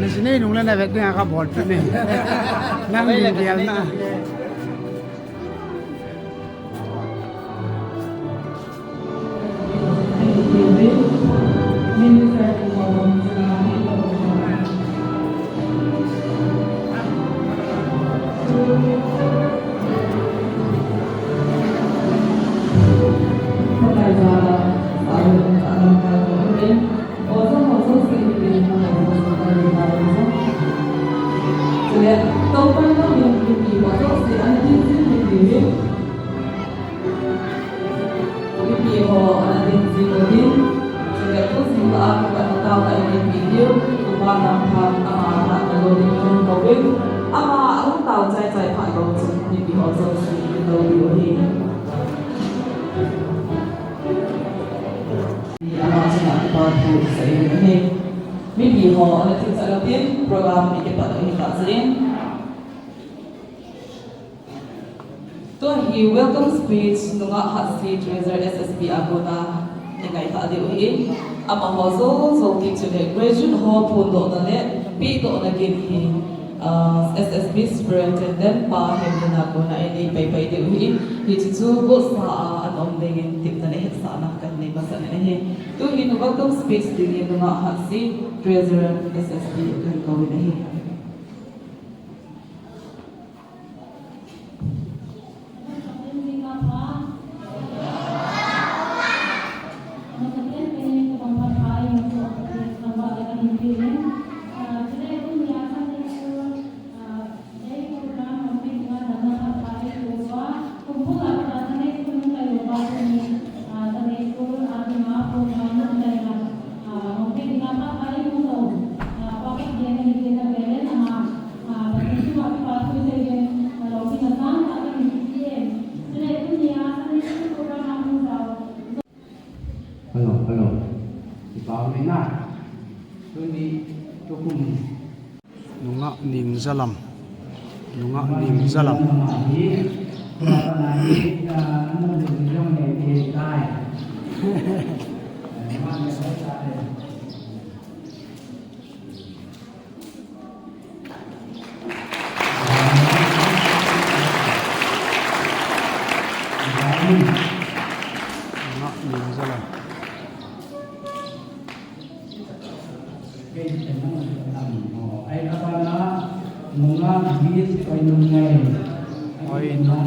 Di sini nung lang navet nga kabot ni. Nang bigyan na. program ikipat kita sering. He welcome speech nunga hasi treasure SSB agona nengai ta de ui ama hozo so kitune graduate ho pundo na ne pi do na gin hi SSB superintendent pa hemna agona ini pai de ui hi chu go sa anom dengin tip na ne sa na kan ne basa ne he to hi no welcome speech ding nunga hasi treasure SSB kan ko ne hi nunga ning zalam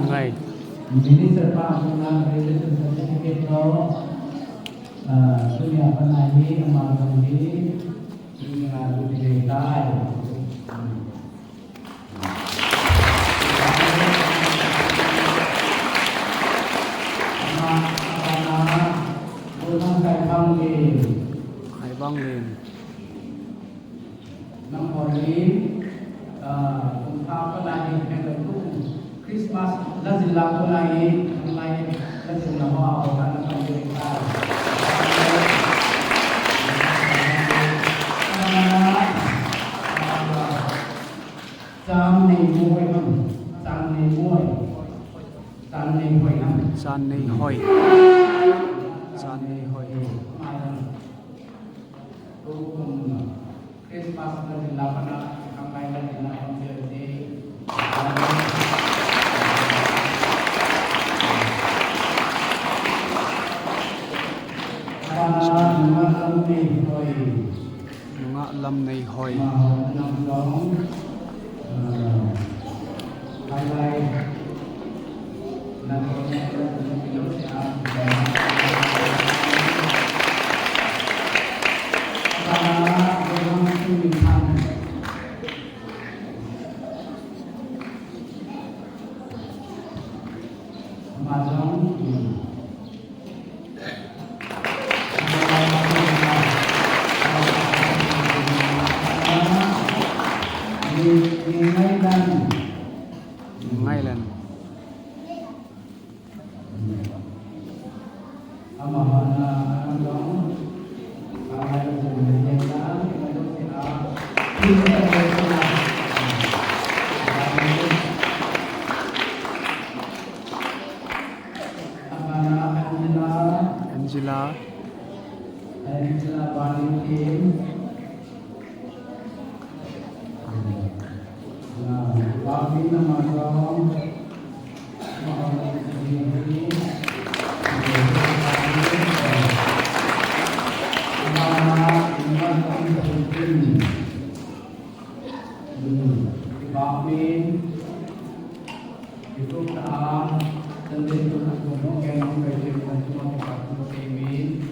nungai jadi serta pulang dari sertifikat itu dunia penari amal ini dengan budaya hai bang len nang hari untuk penari yang Christmas lazim lagu lagi lazim nama orang akan kita san nei hoi Christmas lazim lagu kami lazim lagu nunga lam nei hoi and body team. Bagi nama kau, itu tak tentu untuk yang menjadi semua muslimin.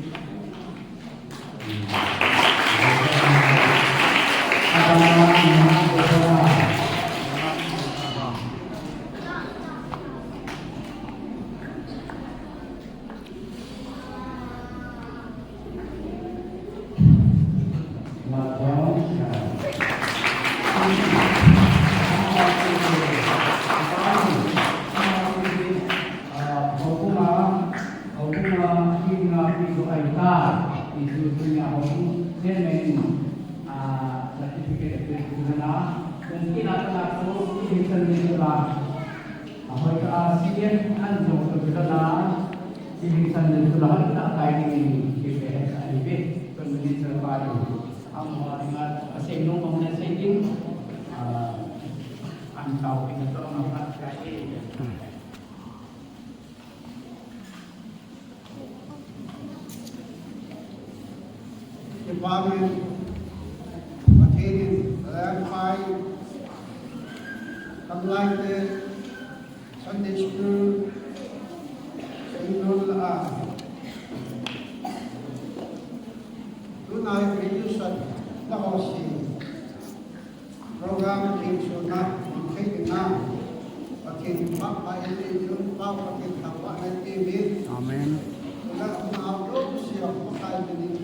Mungkin akan aku ini sendiri lah. Apa itu ASEAN anjung kebetulan ini sendiri lah tak kait ini KPS IB kemudian terpadu. Amma dengan asenung mengenai sendiri antau ini tu amat kait. Department attaining rank 5 like the Sunday school Sayyidul Tunai Graduation Lahosi program in Sunnah taken now akin Papa Yun Papa akin Tawa na TV Amen. Wala kung outlook siya pakay din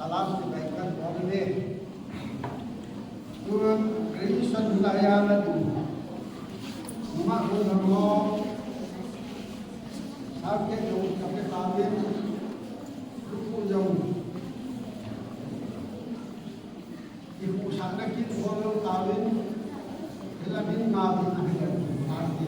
salam dibaikan boleh turun Kristen wilayah itu mak berdoa sampai jauh sampai kawin lupa jauh ibu sana kita boleh kawin dalam ini mati akhir mati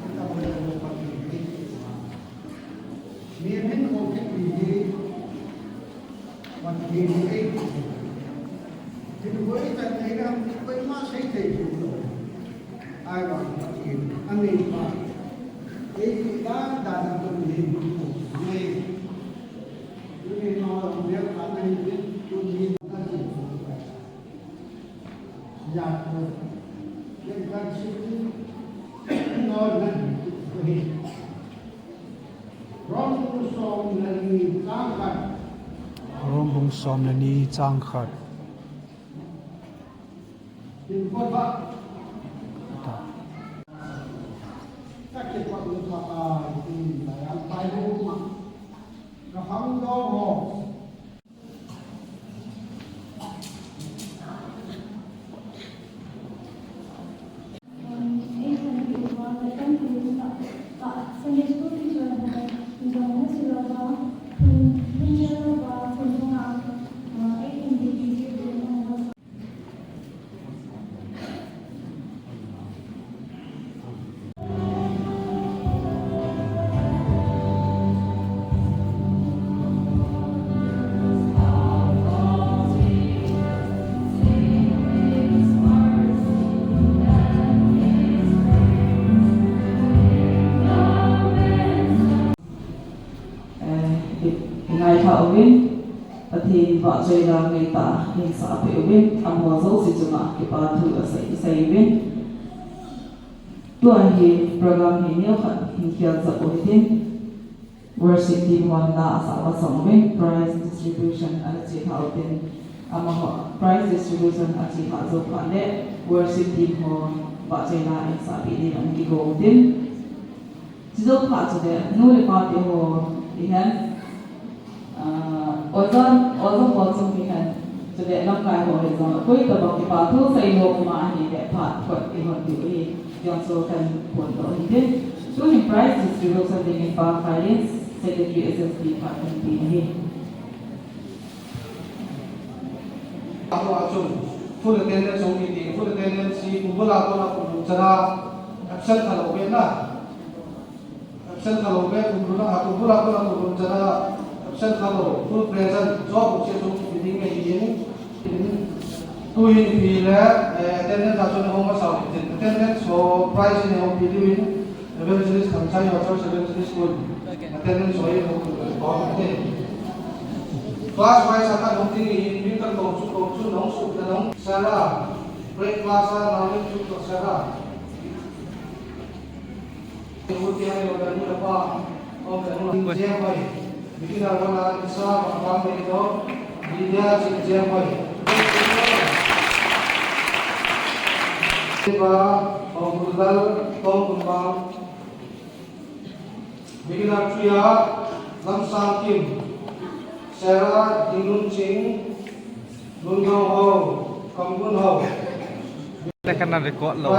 kita boleh lupa Mimin mungkin ini waktu ini jadi boleh tak kira boleh masih terjadi ayat ini aneh pak ini dah dalam dunia ini orang dia karena ini dunia nanti yang dengan situ orang nanti Rombong som na ni Changkhat. Ngài thọ win thì vợ chơi là người ta hình xã phải win am hoa dấu gì chung cái bà thu ở xây win tuan hi program hi nhiều khẩn hình kia dập ổn định worship team one na xã và sống win prize distribution ở chỉ thảo tin am hoa prize distribution ở chỉ thảo dấu khoản đấy worship team ho vợ chơi là hình xã bị đi ăn cái gồm tin chỉ dấu khoản cho đấy nuôi khoản thì ho đi hết Ozon konsum kan jadi nak kaya horizon. Koi tu bagi patu saya mau mah ni dapat buat ihon diuri yang so kan pun tu ini. So ni price distribution dengan Pak Faris Secretary SSD Department ini. Aku acun full attendance meeting full attendance si kumpul aku nak cara absent kalau na absent kalau kumpulan aku pula kumpulan cara absent kalau full present job usia tu meeting ini tu ini bila attendance atau nama masalah attendance so price ini orang pilih ini level jenis kamsai atau level jenis school attendance so ini orang class wise akan orang tinggi ini kan kongsu nongsu dan salah break class namun juga salah kemudian yang berani apa orang berani bikin orang bisa apa itu dia siapa Tiba pengudal kembang bikin apia lamsang kim Sarah Dingun Ching Lungau Ho Kampun Ho Tekan ada kuat loh.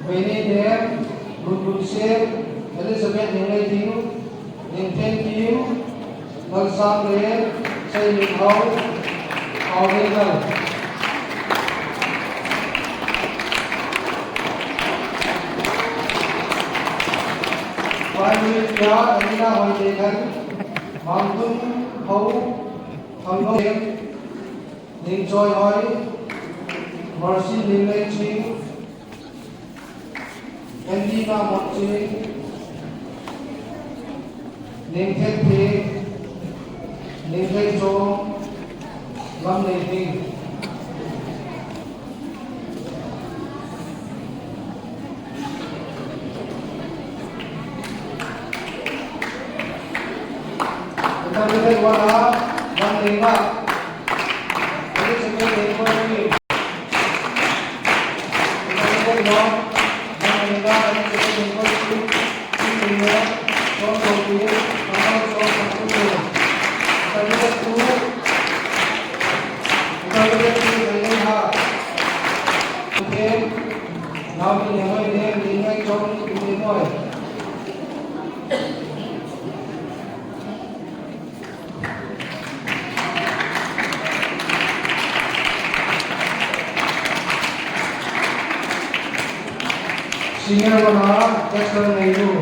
Benedem Lungkun Sir Elizabeth Nengai Ting Ningten Kim Lamsang Le Say Ning Ho Aurel Panitia Amina Hoidekan Mangtun Ho Hangong Ning Choi Hoi Mercy Ning Lei Ching Andina Mok Ching Ning Thet Thi Ning Lei Chong Lam Lei Ting Kita wala dan lima. Ini sebagai ekor ini. Kita dong dan lima ini sebagai ekor ini. Ini soal ini soal satu. Kita lihat dulu. Kita lihat dulu ini ha. Oke. Now ini jom ini boy. Senior wana external naidu.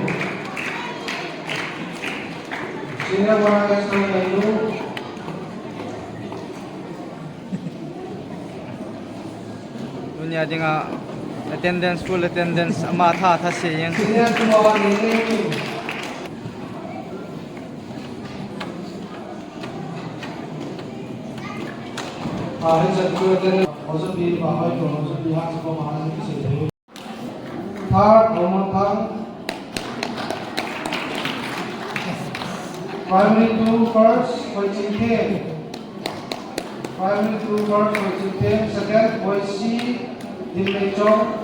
Senior wana external naidu. Dunia dengan attendance full attendance mata thasi yang. Senior kumawa naidu. Hari satu attendance. Masuk di bawah itu masuk di hati pemahaman kisah. Third, Roman Thang. Primary 2 first, Hoi Ching Thêm. Primary 2 first, Hoi Ching Thêm. Second, Hoi Si, Dim Lei Chong.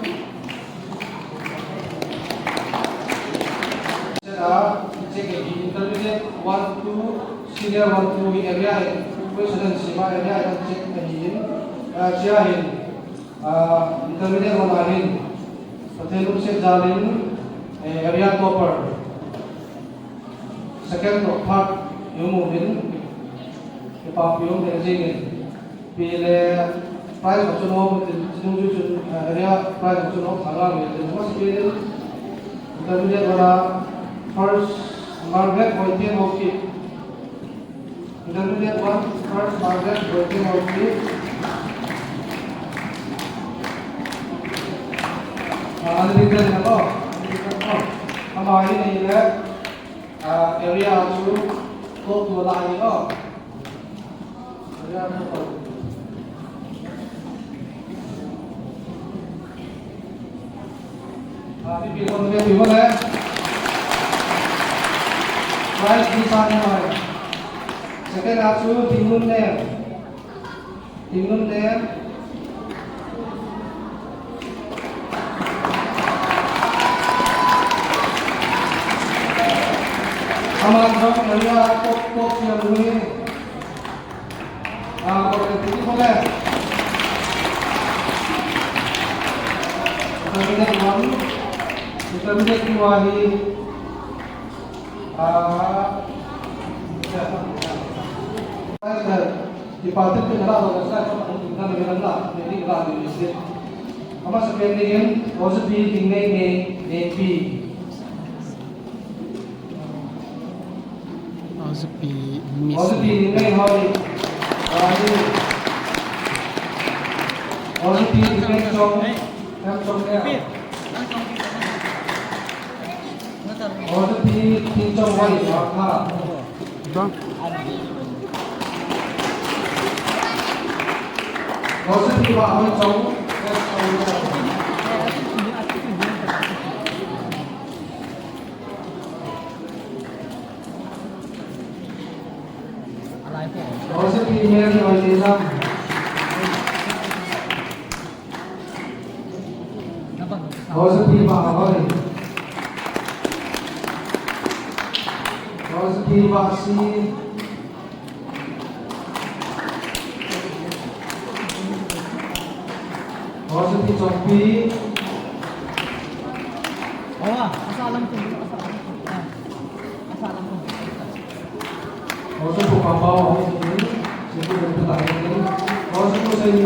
Check intermediate 1 2 senior 1 2 area question sima area check in jahin intermediate 1 ahin Patelum se jalin area topper. Second or third yumin ipapiyong energy pile price of no area price of no thalang must be intermediate wala first Margaret Boykin Hoki intermediate one first Margaret Boykin Hoki Alhamdulillah nako hamarin ini area tu kok tu lagi ko area tu ini pilih price di sana second asu timun ner aman dong melihat pok yang ini kalau ini boleh kita bisa diwahi di partai itu adalah orang saya cuma menggunakan negara lah jadi negara di Indonesia ama sa pending also be tingay ni AP เอาสปีมิส also be tingay hoy also be tingay chong em chong ya also be ting chong hoy ya ha บ้าง also be ba hoy chong em chong ya also be Mary hoy Lam also be ba hoy also be ba si also be chong pi also be pa ba hoy si ko ko ta ni also be sa ni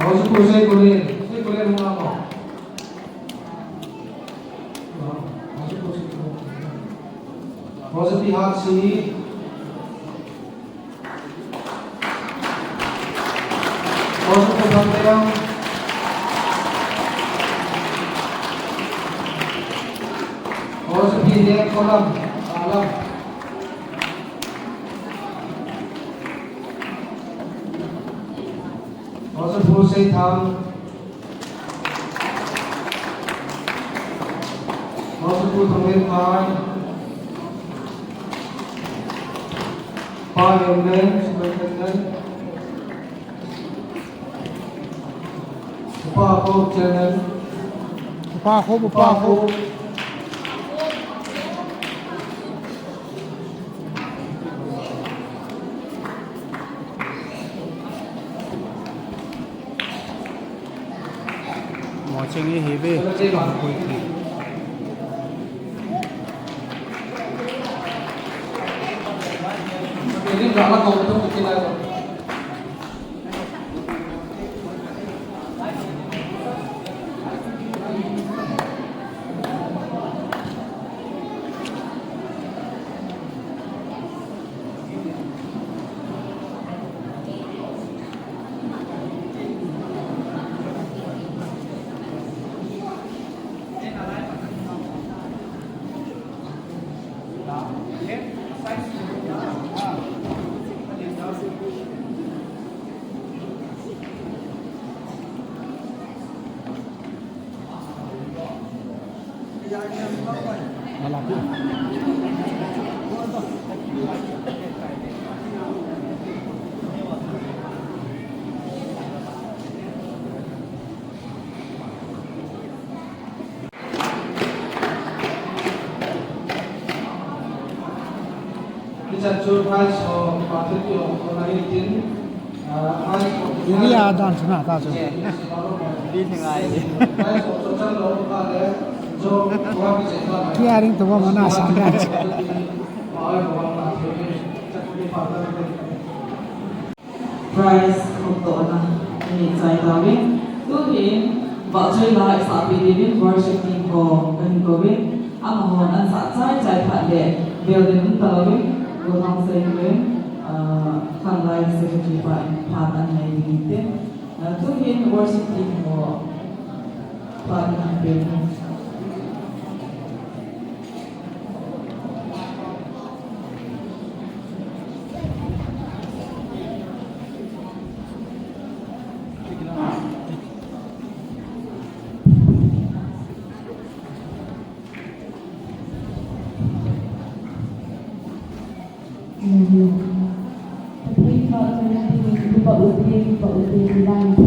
also be sa ko le mo ako also be ha si also be sa tayo also be ne kolam alam also be say tham also be thongin pai pa em lên sebagai dan pa ko channel ป้าครบป้าครบหมอเชิงนี้เฮเว่ Selesai bang. Ini berapa kau betul kecil aja. Kita curhat so patut yo orang ini ini ada sana tak tu ดีถึงไง ที่อาริงตัวมันน่าสนใจ price ของตัวนะนี่ใจตาวินตัวเห็นว่าใจลายสาปีดีวิน worship team ก็เป็นก็วินอามาหอนอันสะใจใจผ่านเด็กเบลเดนตาวินก็ทำเซ็งวินข้างไลน์เซ็งที่ผ่านอันไหนดีเต้ตัวเห็น worship team ก็ผ่านอันเป็น Hãy subscribe cho kênh Ghiền Mì Gõ để không bỏ lỡ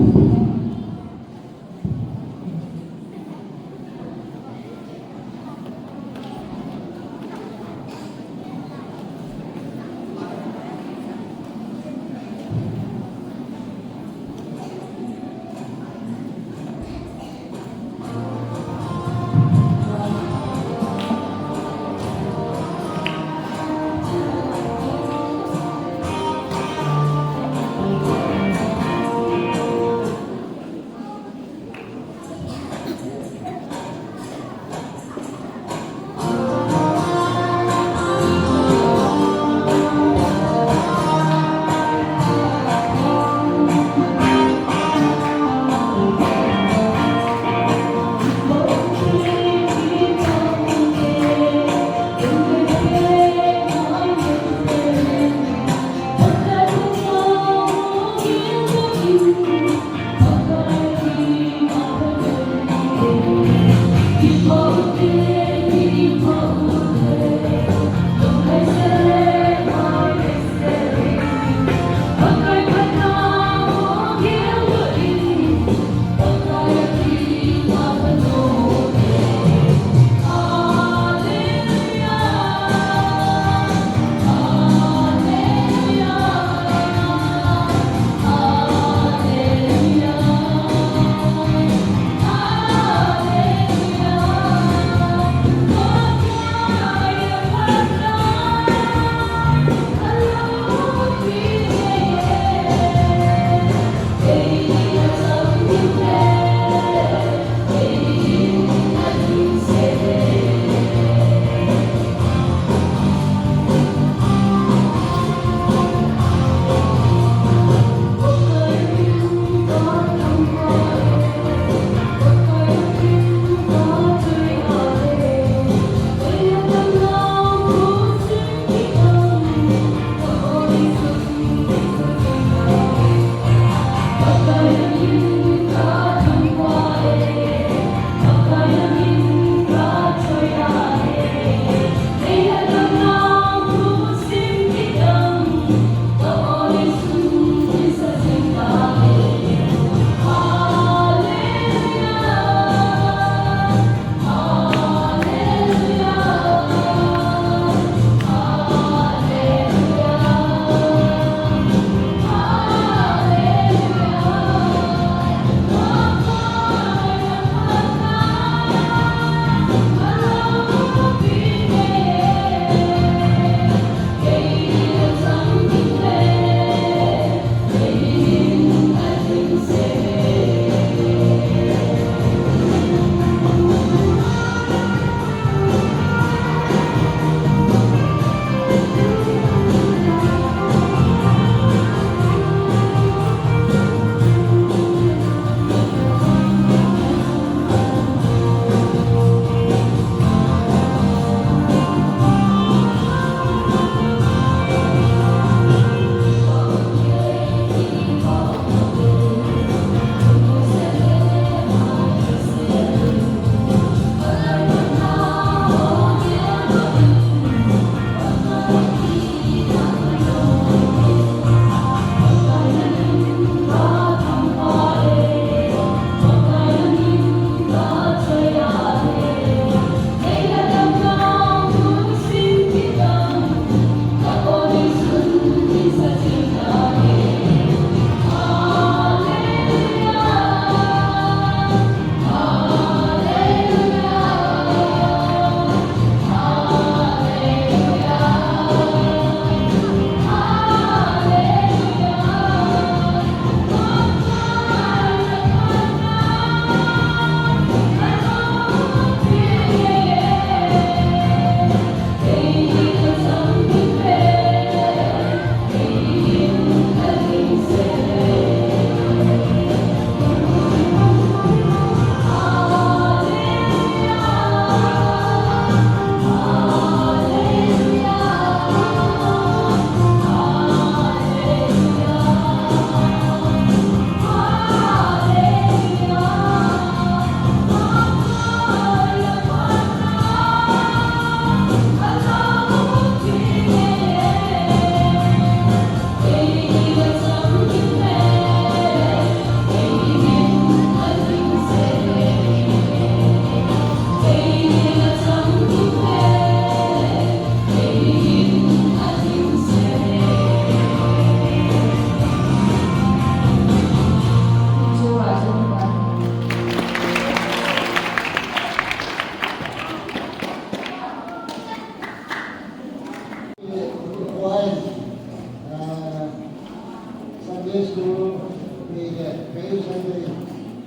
Sunday school, we get very Sunday,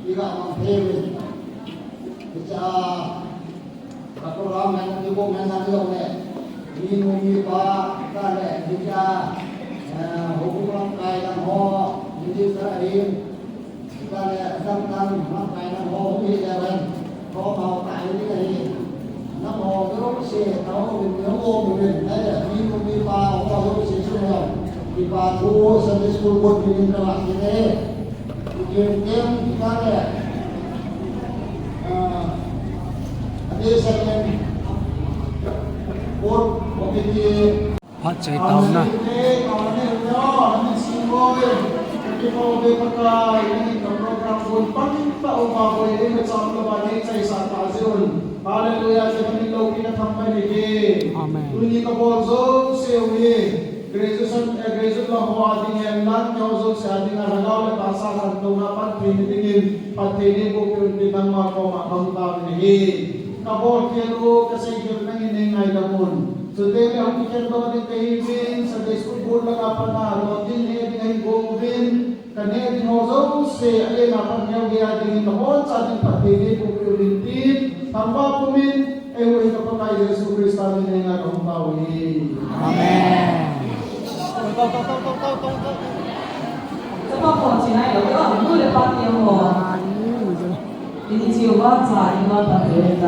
we got on payment. It's a program yang ibu mengenal oleh ini pak kale dia hukum rangkai dan ho jadi terakhir kale tentang rangkai dan ho ini jalan ho mau tai ini nó hồ cái lúc xe nó mình nó ôm mình đấy là đi qua ho lúc xe xuống rồi đi qua thu Sunday school buat mình là như thế game kale ada segmen buat bagi พระใจเต่านะ Haleluya, kami loki na tambay ni Amen. Tuni ka bozo sewi graduation lang ho ating yan lang nyozo sa ating aragaw na tasa kan tungapan pinitingin patini ko pinang mga kumabangtang ni kabor kilo kasi yun nang iningay gamon. So dahil ang ikan ba natin kahibin sa diskubol lang apan na rotin niya din gawin kanya din hozo si alin apan niya gayadin noon sa ating patini ko pinintip tanpa pumin ewe kapag Yesus Kristus ni nga kung tawi. Amen. 这包括进来有个很多的八点哦，你就往查一个八点的，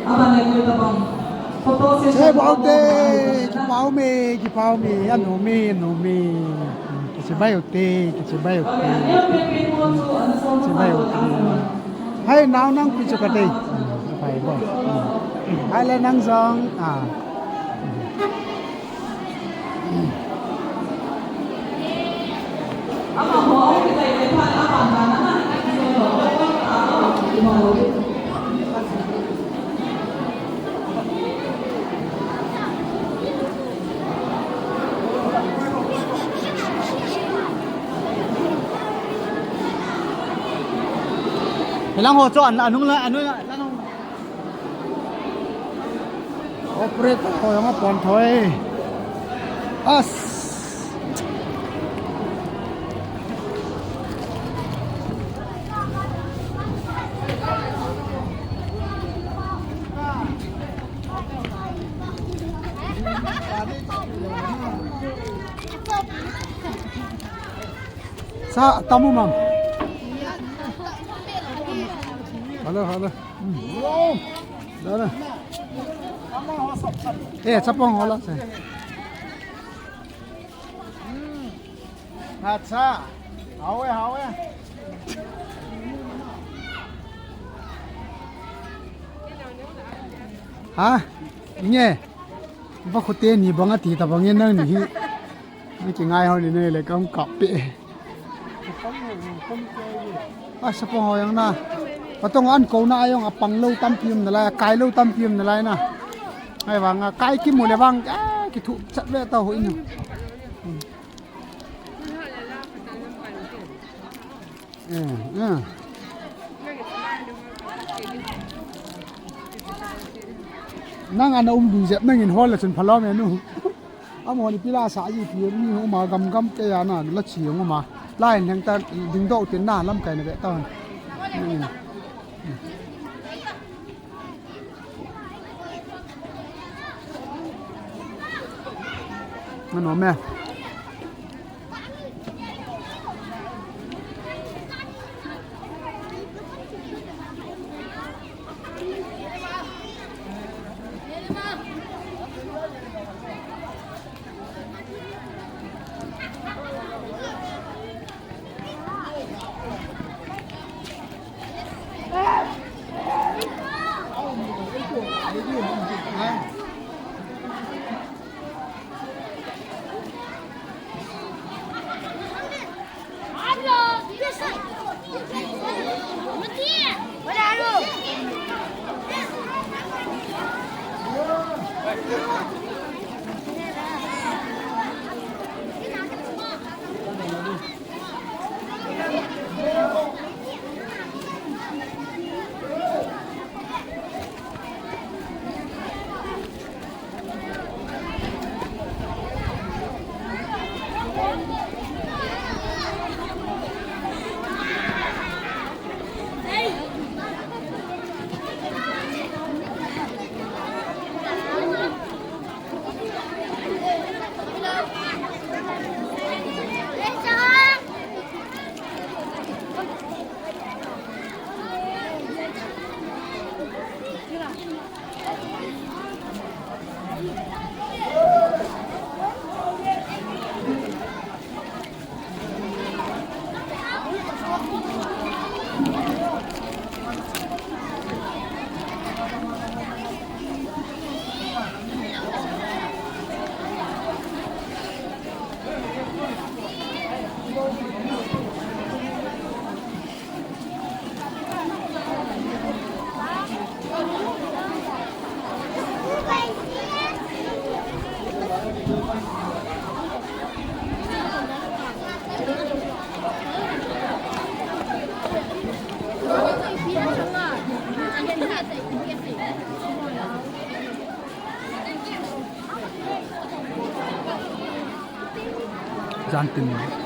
阿爸那个的帮，他多些 ใช่เปล่าเต้กี่เปล่าเมกี่เปล่าเมอันโนเมโนเมกี่จะใบอุเต้กี่จะใบอุเต้จะใบอุเต้ให้น้าวนั่งพิจารณาไปบ่ให้แล้วนั่งซอง阿爸我给他一块阿爸拿那lang ho cho anong operate ko yung pon thoy as sa tamu mam halo đó nè sắp bông hoa lắm rồi hạt sa hậu hả nghe bác có tiền gì bằng cái tí tập bằng nghe nơi này mấy chị ngay hơn này lại công cọp bị sắp bông hoa yang na patong an ko na ayong apang low tampium nala kai low tampium nala na ai bang kai ki mu le bang ki thu chat ve ta ho inyo nang an du zep nang in hol la chun phalo me nu amo ni pila sa ji pi ni hu ma gam ke ya na la chi ngo ma lai hang ta ding do tin na lam kai na ve taมันหอมแม่ Hãy subscribe cho kênh Ghiền Mì Gõ để không bỏ lỡ जानते नहीं